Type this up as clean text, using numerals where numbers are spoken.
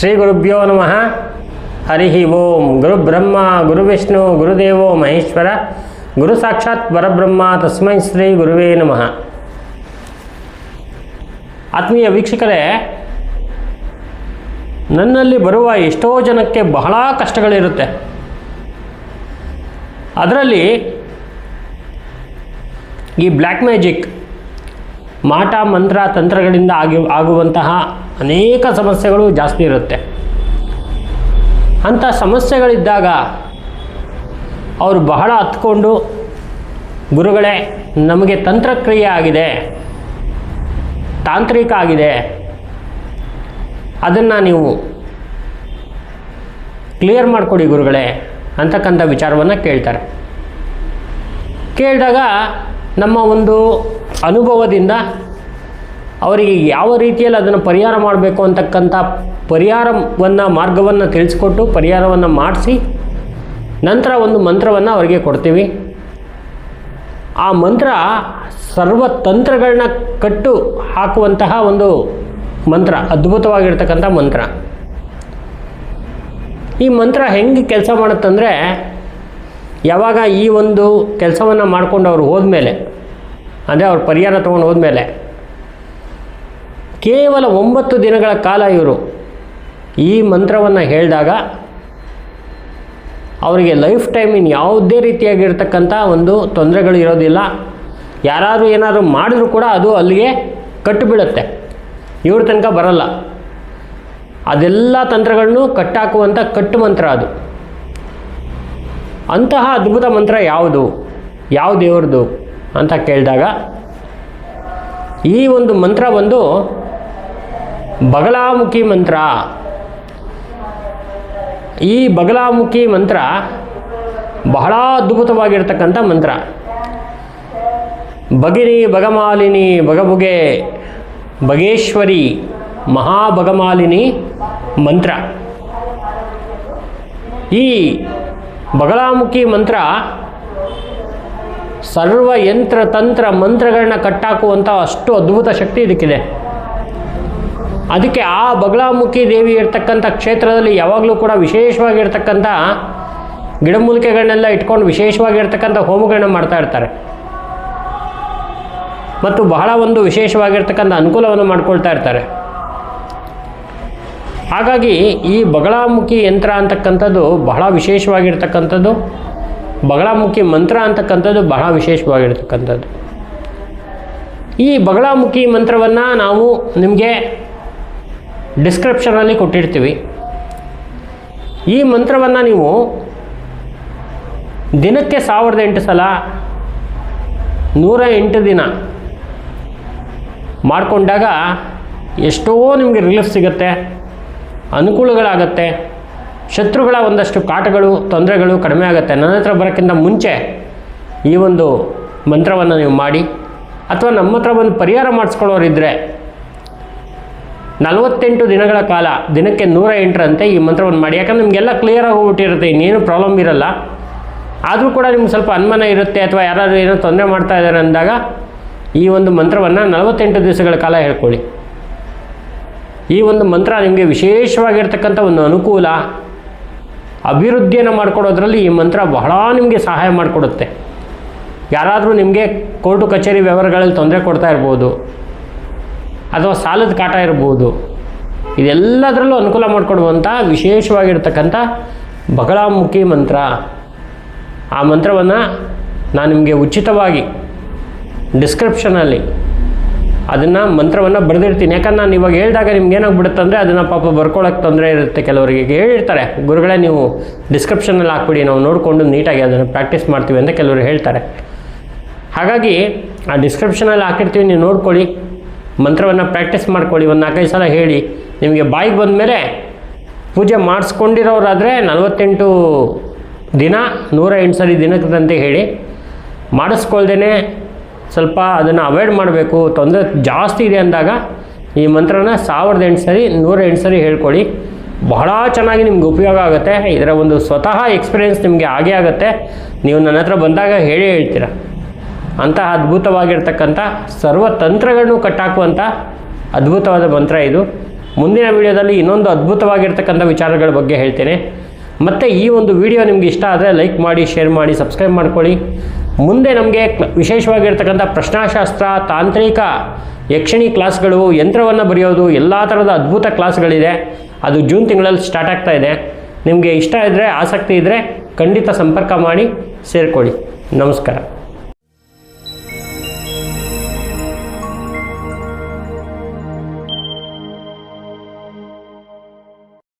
ಶ್ರೀ ಗುರುಭ್ಯೋ ನಮಃ. ಹರಿ ಓಂ. ಗುರು ಬ್ರಹ್ಮ ಗುರು ವಿಷ್ಣು ಗುರುದೇವೋ ಮಹೇಶ್ವರ ಗುರು ಸಾಕ್ಷಾತ್ ಪರಬ್ರಹ್ಮ ತಸ್ಮೈ ಶ್ರೀ ಗುರುವೇ ನಮಃ. ಆತ್ಮೀಯ ವೀಕ್ಷಕರೇ, ನನ್ನಲ್ಲಿ ಬರುವ ಎಷ್ಟೋ ಜನಕ್ಕೆ ಬಹಳ ಕಷ್ಟಗಳಿರುತ್ತೆ. ಅದರಲ್ಲಿ ಈ ಬ್ಲ್ಯಾಕ್ ಮ್ಯಾಜಿಕ್, ಮಾಟ ಮಂತ್ರ ತಂತ್ರಗಳಿಂದ ಆಗುವಂತಹ ಅನೇಕ ಸಮಸ್ಯೆಗಳು ಜಾಸ್ತಿ ಇರುತ್ತೆ. ಅಂಥ ಸಮಸ್ಯೆಗಳಿದ್ದಾಗ ಅವರು ಬಹಳ ಹತ್ಕೊಂಡು, ಗುರುಗಳೇ ನಮಗೆ ತಂತ್ರಕ್ರಿಯೆ ಆಗಿದೆ, ತಾಂತ್ರಿಕ ಆಗಿದೆ, ಅದನ್ನು ನೀವು ಕ್ಲಿಯರ್ ಮಾಡಿಕೊಡಿ ಗುರುಗಳೇ ಅಂತಕ್ಕಂಥ ವಿಚಾರವನ್ನು ಕೇಳ್ತಾರೆ. ಕೇಳಿದಾಗ ನಮ್ಮ ಒಂದು ಅನುಭವದಿಂದ ಅವರಿಗೆ ಯಾವ ರೀತಿಯಲ್ಲಿ ಅದನ್ನು ಪರಿಹಾರ ಮಾಡಬೇಕು ಅಂತಕ್ಕಂಥ ಮಾರ್ಗವನ್ನು ತಿಳಿಸ್ಕೊಟ್ಟು ಪರಿಹಾರವನ್ನು ಮಾಡಿಸಿ ನಂತರ ಒಂದು ಮಂತ್ರವನ್ನು ಅವರಿಗೆ ಕೊಡ್ತೀವಿ. ಆ ಮಂತ್ರ ಸರ್ವ ತಂತ್ರಗಳನ್ನ ಕಟ್ಟು ಹಾಕುವಂತಹ ಒಂದು ಮಂತ್ರ, ಅದ್ಭುತವಾಗಿರ್ತಕ್ಕಂಥ ಮಂತ್ರ. ಈ ಮಂತ್ರ ಹೆಂಗೆ ಕೆಲಸ ಮಾಡುತ್ತಂದರೆ, ಯಾವಾಗ ಈ ಒಂದು ಕೆಲಸವನ್ನು ಮಾಡಿಕೊಂಡು ಅವರು ಹೋದ್ಮೇಲೆ, ಅಂದರೆ ಅವ್ರ ಪರಿಹಾರ ತೊಗೊಂಡು ಹೋದ್ಮೇಲೆ ಕೇವಲ 9 ದಿನಗಳ ಕಾಲ ಇವರು ಈ ಮಂತ್ರವನ್ನು ಹೇಳಿದಾಗ ಅವರಿಗೆ ಲೈಫ್ ಟೈಮ್ ಯಾವುದೇ ರೀತಿಯಾಗಿರ್ತಕ್ಕಂಥ ಒಂದು ತೊಂದರೆಗಳು ಇರೋದಿಲ್ಲ. ಯಾರಾದರೂ ಏನಾದರೂ ಮಾಡಿದ್ರೂ ಕೂಡ ಅದು ಅಲ್ಲಿಗೆ ಕಟ್ಟು ಬೀಳುತ್ತೆ, ಇವ್ರ ತನಕ ಬರಲ್ಲ. ಅದೆಲ್ಲ ತಂತ್ರಗಳನ್ನು ಕಟ್ಟಾಕುವಂಥ ಕಟ್ಟು ಮಂತ್ರ ಅದು. ಅಂತಹ ಅದ್ಭುತ ಮಂತ್ರ ಯಾವುದು, ಯಾವ ದೇವ್ರದ್ದು ಅಂತ ಕೇಳಿದಾಗ ಈ ಒಂದು ಮಂತ್ರ ಬಂದು ಬಗಲಾಮುಖಿ ಮಂತ್ರ. ಈ ಬಗಲಾಮುಖಿ ಮಂತ್ರ ಬಹಳ ಅದ್ಭುತವಾಗಿರ್ತಕ್ಕಂಥ ಮಂತ್ರ. ಭಗಿನಿ ಭಗಮಾಲಿನಿ ಭಗಭುಗೆ ಭಗೇಶ್ವರಿ ಮಹಾಭಗಮಾಲಿನಿ ಮಂತ್ರ. ಈ ಬಗಲಾಮುಖಿ ಮಂತ್ರ ಸರ್ವ ಯಂತ್ರ ತಂತ್ರ ಮಂತ್ರಗಳನ್ನ ಕಟ್ಟಾಕುವಂಥ ಅಷ್ಟು ಅದ್ಭುತ ಶಕ್ತಿ ಇದಕ್ಕಿದೆ. ಅದಕ್ಕೆ ಆ ಬಗಲಾಮುಖಿ ದೇವಿ ಇರ್ತಕ್ಕಂಥ ಕ್ಷೇತ್ರದಲ್ಲಿ ಯಾವಾಗಲೂ ಕೂಡ ವಿಶೇಷವಾಗಿರ್ತಕ್ಕಂಥ ಗಿಡಮೂಲಿಕೆಗಳನ್ನೆಲ್ಲ ಇಟ್ಕೊಂಡು ವಿಶೇಷವಾಗಿರ್ತಕ್ಕಂಥ ಹೋಮಗಳನ್ನ ಮಾಡ್ತಾ ಇರ್ತಾರೆ ಮತ್ತು ಬಹಳ ಒಂದು ವಿಶೇಷವಾಗಿರ್ತಕ್ಕಂಥ ಅನುಕೂಲವನ್ನು ಮಾಡ್ಕೊಳ್ತಾ ಇರ್ತಾರೆ. ಹಾಗಾಗಿ ಈ ಬಗಲಾಮುಖಿ ಯಂತ್ರ ಅಂತಕ್ಕಂಥದ್ದು ಬಹಳ ವಿಶೇಷವಾಗಿರ್ತಕ್ಕಂಥದ್ದು, ಬಗಲಾಮುಖಿ ಮಂತ್ರ ಅಂತಕ್ಕಂಥದ್ದು ಬಹಳ ವಿಶೇಷವಾಗಿರ್ತಕ್ಕಂಥದ್ದು. ಈ ಬಗಲಾಮುಖಿ ಮಂತ್ರವನ್ನು ನಾವು ನಿಮಗೆ ಡಿಸ್ಕ್ರಿಪ್ಷನಲ್ಲಿ ಕೊಟ್ಟಿರ್ತೀವಿ. ಈ ಮಂತ್ರವನ್ನು ನೀವು ದಿನಕ್ಕೆ 1008 ಸಲ 108 ದಿನ ಮಾಡಿಕೊಂಡಾಗ ಎಷ್ಟೋ ನಿಮಗೆ ರಿಲೀಫ್ ಸಿಗುತ್ತೆ, ಅನುಕೂಲಗಳಾಗತ್ತೆ, ಶತ್ರುಗಳ ಒಂದಷ್ಟು ಕಾಟಗಳು ತೊಂದರೆಗಳು ಕಡಿಮೆ ಆಗುತ್ತೆ. ನನ್ನ ಹತ್ರ ಬರೋಕ್ಕಿಂತ ಮುಂಚೆ ಈ ಒಂದು ಮಂತ್ರವನ್ನು ನೀವು ಮಾಡಿ, ಅಥವಾ ನಮ್ಮ ಹತ್ರ ಬಂದು ಪರಿಹಾರ ಮಾಡಿಸ್ಕೊಳ್ಳೋರಿದ್ದರೆ 48 ದಿನಗಳ ಕಾಲ ದಿನಕ್ಕೆ 108ರಂತೆ ಈ ಮಂತ್ರವನ್ನು ಮಾಡಿ. ಯಾಕಂದರೆ ನಿಮಗೆಲ್ಲ ಕ್ಲಿಯರ್ ಆಗೋಗ್ಬಿಟ್ಟಿರುತ್ತೆ, ಇನ್ನೇನು ಪ್ರಾಬ್ಲಮ್ ಇರಲ್ಲ. ಆದರೂ ಕೂಡ ನಿಮ್ಗೆ ಸ್ವಲ್ಪ ಅನುಮಾನ ಇರುತ್ತೆ, ಅಥವಾ ಯಾರಾದರೂ ಏನೋ ತೊಂದರೆ ಮಾಡ್ತಾ ಇದ್ದಾರೆ ಅಂದಾಗ ಈ ಒಂದು ಮಂತ್ರವನ್ನು 48 ದಿವಸಗಳ ಕಾಲ ಹೇಳ್ಕೊಳ್ಳಿ. ಈ ಒಂದು ಮಂತ್ರ ನಿಮಗೆ ವಿಶೇಷವಾಗಿರ್ತಕ್ಕಂಥ ಒಂದು ಅನುಕೂಲ, ಅಭಿವೃದ್ಧಿಯನ್ನು ಮಾಡಿಕೊಡೋದ್ರಲ್ಲಿ ಈ ಮಂತ್ರ ಬಹಳ ನಿಮಗೆ ಸಹಾಯ ಮಾಡಿಕೊಡುತ್ತೆ. ಯಾರಾದರೂ ನಿಮಗೆ ಕೋರ್ಟು ಕಚೇರಿ ವ್ಯವಹಾರಗಳಲ್ಲಿ ತೊಂದರೆ ಕೊಡ್ತಾ ಇರ್ಬೋದು, ಅಥವಾ ಸಾಲದ ಕಾಟ ಇರ್ಬೋದು, ಇದೆಲ್ಲದರಲ್ಲೂ ಅನುಕೂಲ ಮಾಡಿಕೊಡುವಂಥ ವಿಶೇಷವಾಗಿರ್ತಕ್ಕಂಥ ಬಗಲಾಮುಖಿ ಮಂತ್ರ. ಆ ಮಂತ್ರವನ್ನು ನಾನು ನಿಮಗೆ ಉಚಿತವಾಗಿ ಡಿಸ್ಕ್ರಿಪ್ಷನಲ್ಲಿ ಅದನ್ನು ಮಂತ್ರವನ್ನು ಬರೆದಿರ್ತೀನಿ. ಯಾಕಂದ್ರೆ ನಾನು ಇವಾಗ ಹೇಳಿದಾಗ ನಿಮ್ಗೆ ಏನಾಗ್ಬಿಡುತ್ತೆ ಅಂದರೆ ಅದನ್ನು ಪಾಪ ಬರ್ಕೊಳ್ಳೋಕ್ಕೆ ತೊಂದರೆ ಇರುತ್ತೆ. ಕೆಲವರಿಗೆ ಹೇಳಿರ್ತಾರೆ, ಗುರುಗಳೇ ನೀವು ಡಿಸ್ಕ್ರಿಪ್ಷನಲ್ಲಿ ಹಾಕ್ಬಿಡಿ, ನಾವು ನೋಡಿಕೊಂಡು ನೀಟಾಗಿ ಅದನ್ನು ಪ್ರಾಕ್ಟೀಸ್ ಮಾಡ್ತೀವಿ ಅಂತ ಕೆಲವರು ಹೇಳ್ತಾರೆ. ಹಾಗಾಗಿ ಆ ಡಿಸ್ಕ್ರಿಪ್ಷನಲ್ಲಿ ಹಾಕಿರ್ತೀವಿ, ನೀವು ನೋಡ್ಕೊಳ್ಳಿ, ಮಂತ್ರವನ್ನು ಪ್ರಾಕ್ಟೀಸ್ ಮಾಡ್ಕೊಳ್ಳಿ. ಒಂದು 4-5 ಸಲ ಹೇಳಿ, ನಿಮಗೆ ಬಾಯಿಗೆ ಬಂದ ಮೇಲೆ ಪೂಜೆ ಮಾಡಿಸ್ಕೊಂಡಿರೋರಾದರೆ 48 ದಿನ 108 ಸರಿ ದಿನಕ್ಕಂತೆ ಹೇಳಿ, ಮಾಡಿಸ್ಕೊಳ್ದೇ ಸ್ವಲ್ಪ ಅದನ್ನು ಅವಾಯ್ಡ್ ಮಾಡಬೇಕು, ತೊಂದರೆ ಜಾಸ್ತಿ ಇದೆ ಅಂದಾಗ ಈ ಮಂತ್ರನ 1008 ಸರಿ 108 ಸರಿ ಹೇಳ್ಕೊಳ್ಳಿ. ಬಹಳ ಚೆನ್ನಾಗಿ ನಿಮ್ಗೆ ಉಪಯೋಗ ಆಗುತ್ತೆ. ಇದರ ಒಂದು ಸ್ವತಃ ಎಕ್ಸ್ಪೀರಿಯೆನ್ಸ್ ನಿಮಗೆ ಆಗೇ ಆಗುತ್ತೆ. ನೀವು ನನ್ನ ಹತ್ರ ಬಂದಾಗ ಹೇಳ್ತೀರ. ಅಂತಹ ಅದ್ಭುತವಾಗಿರ್ತಕ್ಕಂಥ ಸರ್ವ ತಂತ್ರಗಳನ್ನು ಕಟ್ಟಾಕುವಂಥ ಅದ್ಭುತವಾದ ಮಂತ್ರ ಇದು. ಮುಂದಿನ ವಿಡಿಯೋದಲ್ಲಿ ಇನ್ನೊಂದು ಅದ್ಭುತವಾಗಿರ್ತಕ್ಕಂಥ ವಿಚಾರಗಳ ಬಗ್ಗೆ ಹೇಳ್ತೇನೆ. ಮತ್ತು ಈ ಒಂದು ವಿಡಿಯೋ ನಿಮ್ಗೆ ಇಷ್ಟ ಆದರೆ ಲೈಕ್ ಮಾಡಿ, ಶೇರ್ ಮಾಡಿ, ಸಬ್ಸ್ಕ್ರೈಬ್ ಮಾಡ್ಕೊಳ್ಳಿ. ಮುಂದೆ ನಮಗೆ ವಿಶೇಷವಾಗಿರ್ತಕ್ಕಂಥ ಪ್ರಶ್ನಾಶಾಸ್ತ್ರ, ತಾಂತ್ರಿಕ, ಯಕ್ಷಿಣಿ ಕ್ಲಾಸ್ಗಳು, ಯಂತ್ರವನ್ನು ಬರೆಯೋದು, ಎಲ್ಲ ಥರದ ಅದ್ಭುತ ಕ್ಲಾಸ್ಗಳಿದೆ. ಅದು ಜೂನ್ ತಿಂಗಳಲ್ಲಿ ಸ್ಟಾರ್ಟ್ ಆಗ್ತಾ ಇದೆ. ನಿಮಗೆ ಇಷ್ಟ ಇದ್ದರೆ, ಆಸಕ್ತಿ ಇದ್ದರೆ ಖಂಡಿತ ಸಂಪರ್ಕ ಮಾಡಿ ಸೇರಿಕೊಳ್ಳಿ. ನಮಸ್ಕಾರ.